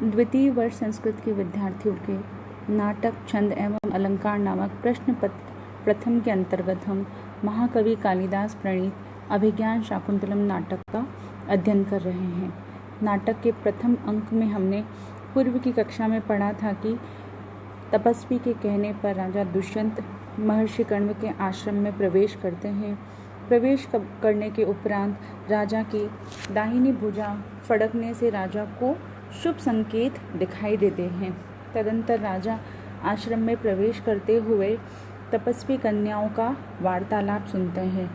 द्वितीय वर्ष संस्कृत के विद्यार्थियों के नाटक छंद एवं अलंकार नामक प्रश्न पत्र प्रथम के अंतर्गत हम महाकवि कालिदास प्रणीत अभिज्ञान शाकुंतलम नाटक का अध्ययन कर रहे हैं। नाटक के प्रथम अंक में हमने पूर्व की कक्षा में पढ़ा था कि तपस्वी के कहने पर राजा दुष्यंत महर्षि कण्व के आश्रम में प्रवेश करते हैं। प्रवेश करने के उपरांत राजा की दाहिनी भुजा फड़कने से राजा को शुभ संकेत दिखाई देते हैं। तदंतर राजा आश्रम में प्रवेश करते हुए तपस्वी कन्याओं का वार्तालाप सुनते हैं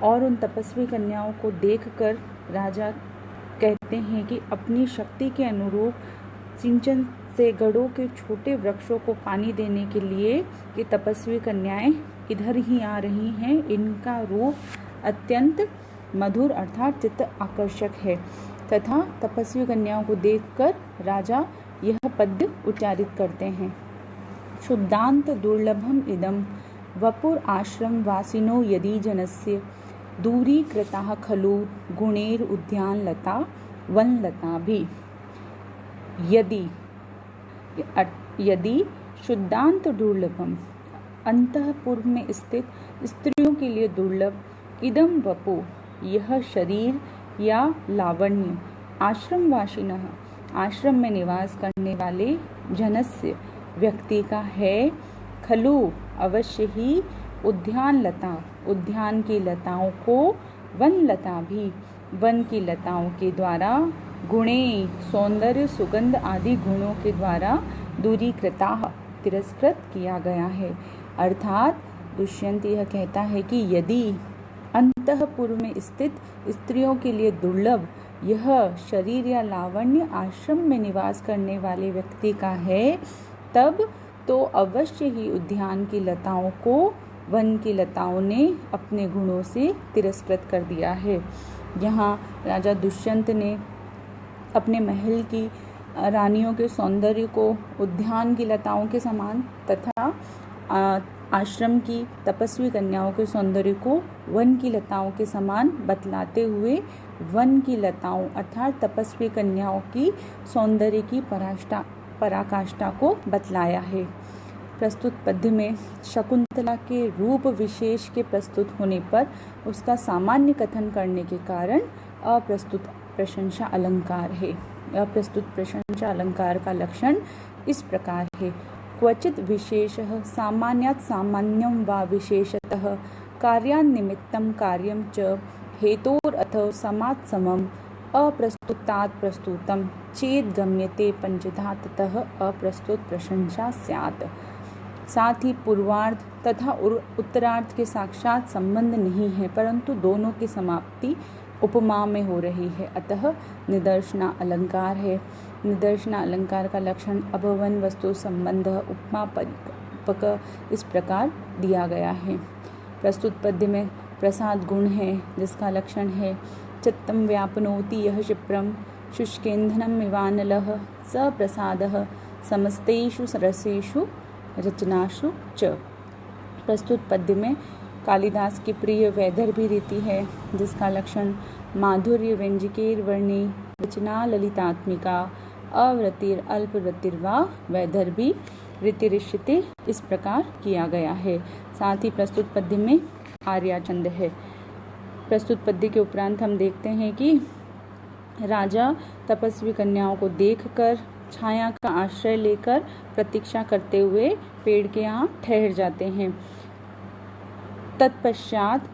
और उन तपस्वी कन्याओं को देखकर राजा कहते हैं कि अपनी शक्ति के अनुरूप सिंचन से गढ़ों के छोटे वृक्षों को पानी देने के लिए ये तपस्वी कन्याएं इधर ही आ रही हैं। इनका रूप अत्यंत मधुर अर्थात चित्त आकर्षक है तथा तपस्वी कन्याओं को देखकर राजा यह पद्य उच्चारित करते हैं। शुद्धांत दुर्लभम इदम वपुर आश्रम वासिनो यदि जनस्य दूरी कृता खलु गुणेर उद्यान लता वन लता भी। यदि शुद्धांत दुर्लभम अंतःपुर में स्थित स्त्रियों के लिए दुर्लभ, इदम वपु यह शरीर या लावण्य, आश्रमवासिनः आश्रम में निवास करने वाले जनस्य व्यक्ति का है, खलु अवश्य ही, उद्यान लता उद्यान की लताओं को, वन लता भी वन की लताओं के द्वारा, गुणे सौंदर्य सुगंध आदि गुणों के द्वारा दूरीकृता तिरस्कृत किया गया है। अर्थात दुष्यंत यह कहता है कि यदि अंतःपुर में स्थित स्त्रियों के लिए दुर्लभ यह शरीर या लावण्य आश्रम में निवास करने वाले व्यक्ति का है, तब तो अवश्य ही उद्यान की लताओं को वन की लताओं ने अपने गुणों से तिरस्कृत कर दिया है। यहाँ राजा दुष्यंत ने अपने महल की रानियों के सौंदर्य को उद्यान की लताओं के समान तथा आश्रम की तपस्वी कन्याओं के सौंदर्य को वन की लताओं के समान बतलाते हुए वन की लताओं अर्थात तपस्वी कन्याओं की सौंदर्य की पराकाष्ठा को बतलाया है। प्रस्तुत पद्य में शकुंतला के रूप विशेष के प्रस्तुत होने पर उसका सामान्य कथन करने के कारण अप्रस्तुत प्रशंसा अलंकार है। अप्रस्तुत प्रशंसा अलंकार का लक्षण इस प्रकार है। क्वचित विशेषः सामान्यात् सामान्यं वा विशेषतः कार्यान्निमित्तं कार्यं च हेतोरथ समात् समम् अप्रस्तुतात् प्रस्तुतं चेद गम्यते पंचधा ततः अप्रस्तुत प्रशंसा स्यात्। साथ ही पूर्वार्ध तथा उत्तरार्ध के साक्षात संबंध नहीं है, परंतु दोनों की समाप्ति उपमा में हो रही है, अतः निदर्शना अलंकार है। निदर्शना अलंकार का लक्षण अभवन वस्तु संबंध उपमा परिपक इस प्रकार दिया गया है। प्रस्तुत पद्य में प्रसाद गुण है जिसका लक्षण है चित्तम व्यापनोति यह क्षिप्रम शुष्केंधनम इवानलः स प्रसादः समस्तेषु रसेषु रचनासु च। प्रस्तुत पद्य में कालिदास की प्रिय वैदर्भी रीति है जिसका लक्षण माधुर्य व्यंजकेर वर्णे रचना ललितात्मिका अवृतिर अल्पवृतिर व वैदर्भी रीतिरिष्यते इस प्रकार किया गया है। साथ ही प्रस्तुत पद्य में आर्याचंद है। प्रस्तुत पद्य के उपरांत हम देखते हैं कि राजा तपस्वी कन्याओं को देखकर छाया का आश्रय लेकर प्रतीक्षा करते हुए पेड़ के यहाँ ठहर जाते हैं। तत्पश्चात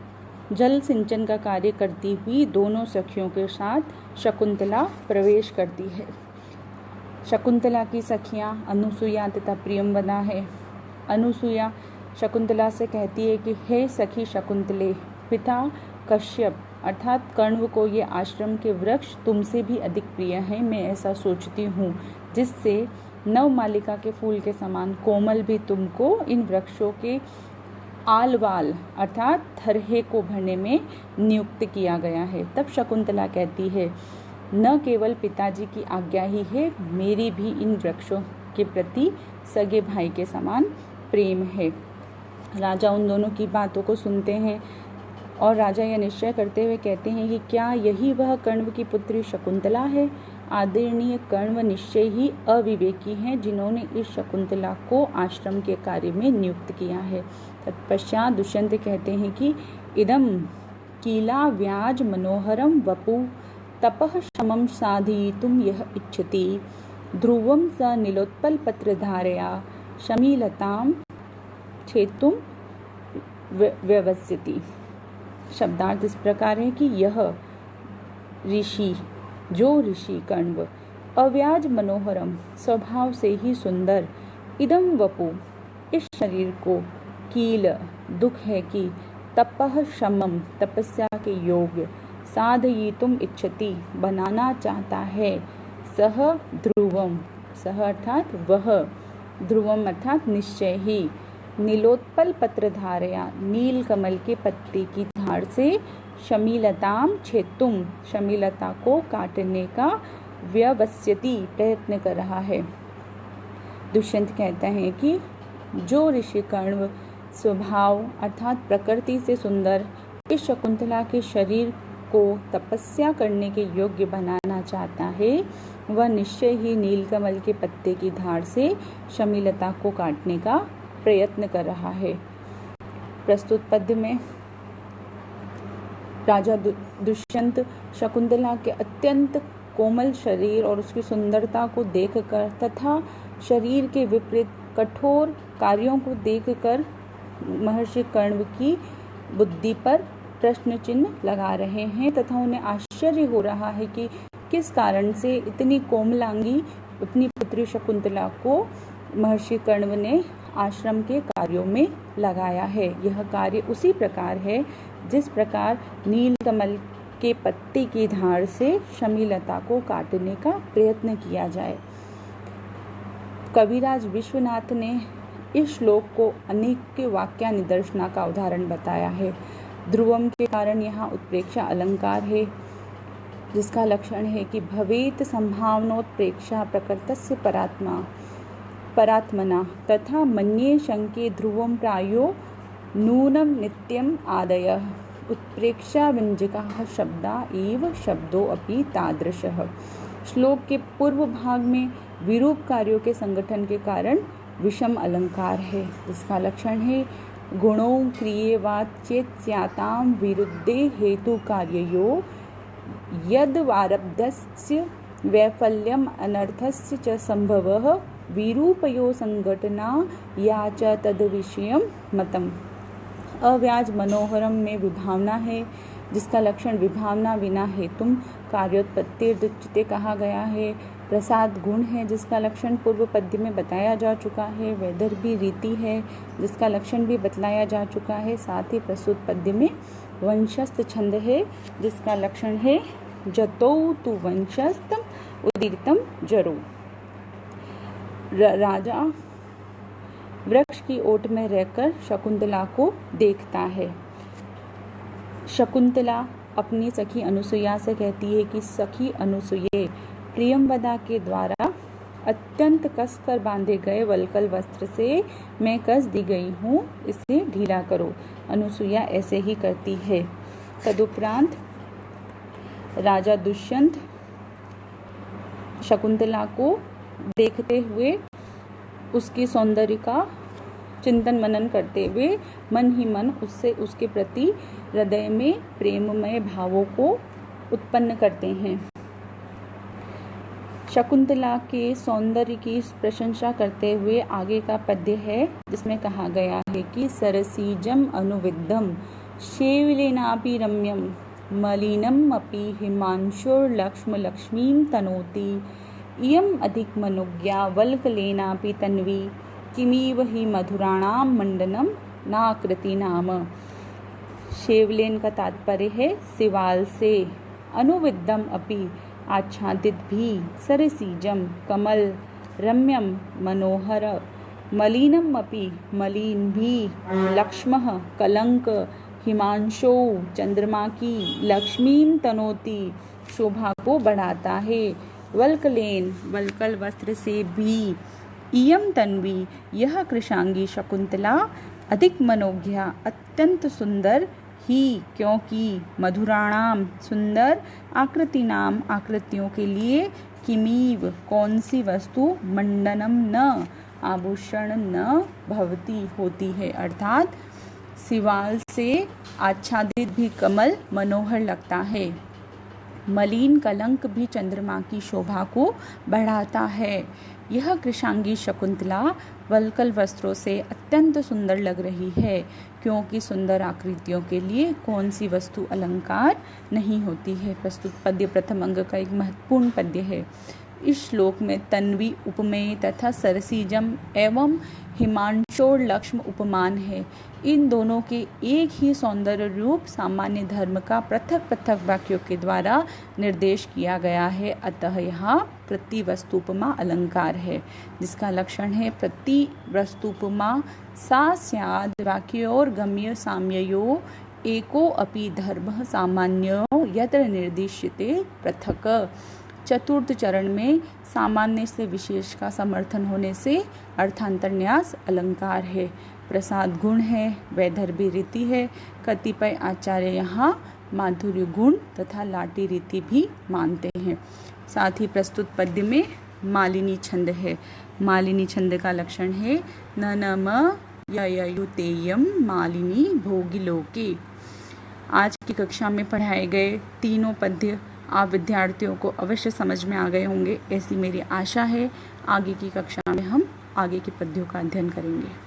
जल सिंचन का कार्य करती हुई दोनों सखियों के साथ शकुंतला प्रवेश करती है। शकुंतला की सखियां अनुसुया तथा प्रियंवदा है। अनुसुया शकुंतला से कहती है कि हे सखी शकुंतले, पिता कश्यप अर्थात कण्व को ये आश्रम के वृक्ष तुमसे भी अधिक प्रिय हैं। मैं ऐसा सोचती हूँ जिससे नवमालिका के फूल के समान कोमल भी तुमको इन वृक्षों के आलवाल अर्थात थरहे को भरने में नियुक्त किया गया है। तब शकुंतला कहती है न केवल पिताजी की आज्ञा ही है, मेरी भी इन वृक्षों के प्रति सगे भाई के समान प्रेम है। राजा उन दोनों की बातों को सुनते हैं और राजा यह निश्चय करते हुए कहते हैं कि क्या यही वह कण्व की पुत्री शकुंतला है। आदरणीय कण्व निश्चय ही अविवेकी हैं, जिन्होंने इस शकुंतला को आश्रम के कार्य में नियुक्त किया है। तत्पश्चात दुष्यंत कहते हैं कि इदम कीला व्याज मनोहरम वपु तपः शमं साधयितुं यः इच्छति ध्रुवं स नीलोत्पल पत्रधारया शमीलतां छेतुं व्यवस्यति। शब्दार्थ इस प्रकार है कि यह ऋषि, जो ऋषि कण्व, अव्याज मनोहरम, स्वभाव से ही सुंदर, इदम वपु, इस शरीर को, कील, दुख है कि, तपः शमम, तपस्या के योग्य, साधयितुम इच्छति, बनाना चाहता है, सह ध्रुवम, सह अर्थात वह, ध्रुवम अर्थात निश्चय ही, नीलोत्पल पत्रधारया, नील कमल के पत्ते की धार से, शमीलताम छेतुम, शमीलता को काटने का, व्यवस्यति, प्रयत्न कर रहा है। दुष्यंत कहता है कि जो ऋषि कण्व स्वभाव अर्थात प्रकृति से सुंदर इस शकुंतला के शरीर को तपस्या करने के योग्य बनाना चाहता है, वह निश्चय ही नीलकमल के पत्ते की धार से शमीलता को काटने का प्रयत्न कर रहा है। प्रस्तुत पद्य में राजा दुष्यंत शकुंतला के अत्यंत कोमल शरीर और उसकी सुंदरता को देखकर तथा शरीर के विपरीत कठोर कार्यों को देखकर महर्षि कण्व की बुद्धि पर प्रश्न चिन्ह लगा रहे हैं तथा उन्हें आश्चर्य हो रहा है कि किस कारण से इतनी कोमलांगी अपनी पुत्री शकुंतला को महर्षि कण्व ने आश्रम के कार्यों में लगाया है। यह कार्य उसी प्रकार है जिस प्रकार नीलकमल के पत्ते की धार से शमीलता को काटने का प्रयत्न किया जाए। कविराज विश्वनाथ ने इस श्लोक को अनेक वाक्य निदर्शना का उदाहरण बताया है। ध्रुवम के कारण यहाँ उत्प्रेक्षा अलंकार है, जिसका लक्षण है कि भवेत संभावनोत्प्रेक्षा प्रकृतस्य परात्मना तथा मन्ये शंके ध्रुवम प्रायो नूनम नित्यम आदयः उत्प्रेक्षा व्यंजकाः शब्दा एव शब्दो अपि तादृशः। श्लोक के पूर्व भाग में विरूप कार्यों के संगठन के कारण विषम अलंकार है, जिसका लक्षण है गुणों क्रियेवाच्येत्स्यातां विरुद्धे हेतु कार्ययो यद वारब्धस्य वैफल्यम अनर्थस्य च संभवः विरूपयो संघटना या च तद विषयम मतम। अव्याज मनोहरम में विभावना है, जिसका लक्षण विभावना विना हेतुम कार्योत्पत्तिर्दुच्यते कहा गया है। प्रसाद गुण है, जिसका लक्षण पूर्व पद्य में बताया जा चुका है। वैदर्भी रीति है, जिसका लक्षण भी बतलाया जा चुका है। साथ ही प्रस्तुत पद्य में वंशस्थ छंद है, जिसका लक्षण है जतौ तु वंशस्थम उदीर्तम जरो। राजा वृक्ष की ओट में रहकर शकुंतला को देखता है। शकुंतला अपनी सखी अनुसुईया से कहती है कि सखी अनुसुईये, प्रियंवदा के द्वारा अत्यंत कसकर बांधे गए वल्कल वस्त्र से मैं कस दी गई हूँ, इसे ढीला करो। अनुसुईया ऐसे ही करती है। तदुपरांत राजा दुष्यंत शकुंतला को देखते हुए उसकी सौंदर्य का चिंतन मनन करते हुए मन ही मन उससे उसके प्रति हृदय में प्रेममय भावों को उत्पन्न करते हैं। शकुंतला के सौंदर्य की प्रशंसा करते हुए आगे का पद्य है, जिसमें कहा गया है कि सरसीजम अनुविद्धम शेविलेनापि रम्यम मलिनम अपि हिमांशुर्लक्ष्म लक्ष्मीं तनोति इयम् अधिक मनुज्ञा वल्कलेनापि तन्वी किमीव ही मधुराणाम मंडनम नाकृति नाम। शेवलेन का तात्पर्य है सिवाल से, अनुविद्धम अपि आच्छादित भी, सरसीजम कमल, रम्यम मनोहर, मलिनम अपि मलिन भी, लक्ष्मः कलंक, हिमांशो चंद्रमा की, लक्ष्मीं तनोति शोभा को बढ़ाता है, वल्कलेन वल्कल वस्त्र से भी, इयम तन्वी यह कृशांगी शकुंतला, अधिक मनोज्ञा अत्यंत सुंदर ही, क्योंकि मधुराणाम सुंदर, आकृति नाम आकृतियों के लिए, किमीव कौन सी वस्तु मंडनम न आभूषण न भवती होती है, अर्थात सिवाल से आच्छादित भी कमल मनोहर लगता है। मलिन कलंक भी चंद्रमा की शोभा को बढ़ाता है। यह कृशांगी शकुंतला वल्कल वस्त्रों से अत्यंत सुंदर लग रही है, क्योंकि सुंदर आकृतियों के लिए कौन सी वस्तु अलंकार नहीं होती है। प्रस्तुत पद्य प्रथम अंग का एक महत्वपूर्ण पद्य है। इस श्लोक में तन्वी उपमेय तथा सरसीजम एवं हिमांशोर लक्ष्म उपमान है। इन दोनों के एक ही सौंदर्य रूप सामान्य धर्म का पृथक पृथक वाक्यों के द्वारा निर्देश किया गया है। अतः यहाँ प्रतिवस्तुपमा अलंकार है, जिसका लक्षण है प्रतिवस्तुपमा सा स्याद् वाक्योर गम्य साम्ययो एको अपि धर्मः सामान्यो यत्र निर्दिश्यते पृथक्। चतुर्थ चरण में सामान्य से विशेष का समर्थन होने से अर्थांतरन्यास अलंकार है। प्रसाद गुण है, वैदर्भी रीति है। कतिपय आचार्य यहाँ माधुर्य गुण तथा लाटी रीति भी मानते हैं। साथ ही प्रस्तुत पद्य में मालिनी छंद है। मालिनी छंद का लक्षण है ननम ययुतेयम मालिनी भोगिलोके। आज की कक्षा में पढ़ाए गए तीनों पद्य आप विद्यार्थियों को अवश्य समझ में आ गए होंगे, ऐसी मेरी आशा है। आगे की कक्षा में हम आगे के पद्यों का अध्ययन करेंगे।